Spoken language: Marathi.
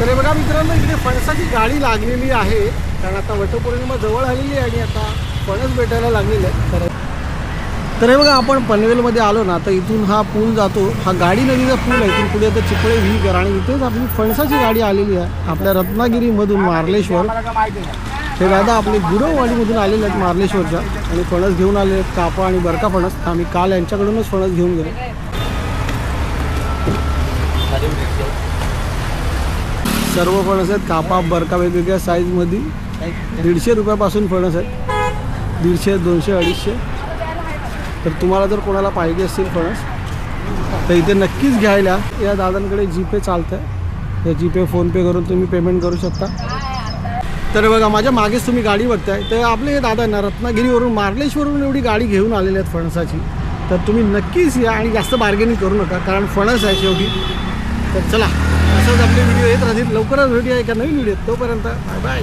तर हे बघा मित्रांनो, इकडे फणसाची गाडी लागलेली आहे, कारण आता वटपौर्णिमा जवळ आलेली आहे आणि आता फणस भेटायला लागलेले आहे. तर हे बघा, आपण पनवेलमध्ये आलो ना, तर इथून हा पूल जातो, हा गाडी नदीचा पूल आहे. इथून पुढे तर चिपळे विहीर आणि इथेच आपली फणसाची गाडी आलेली आहे आपल्या रत्नागिरीमधून मार्लेश्वर. हे दादा आपले गुरववाडीमधून आलेले आहेत मार्लेश्वरच्या, आणि फणस घेऊन आले आहेत, कापा आणि बरका फणस. आम्ही काल यांच्याकडूनच फणस घेऊन गेलो. सर्व फणस आहेत, कापा बरका वेगवेगळ्या साईजमध्ये. 150 रुपयापासून फणस आहेत, 150, 200, 250. तर तुम्हाला जर कोणाला पाहिजे असतील फणस तर इथे नक्कीच घ्यायला या दादांकडे जीपे चालतं आहे. या जीपे फोनपे करून तुम्ही पेमेंट करू शकता. तर बघा, माझ्या मागेच तुम्ही गाडी बघताय, तर आपले हे दादा ना रत्नागिरीवरून मार्लेश्वरवरून एवढी गाडी घेऊन आलेली आहेत फणसाची. तर तुम्ही नक्कीच या आणि जास्त बार्गेनिंग करू नका, कारण फणस आहे शेवटी. तर चला, असंच आपले व्हिडिओ येत राहतील. लवकरच भेटूया एका नवीन व्हिडिओ. तोपर्यंत बाय बाय.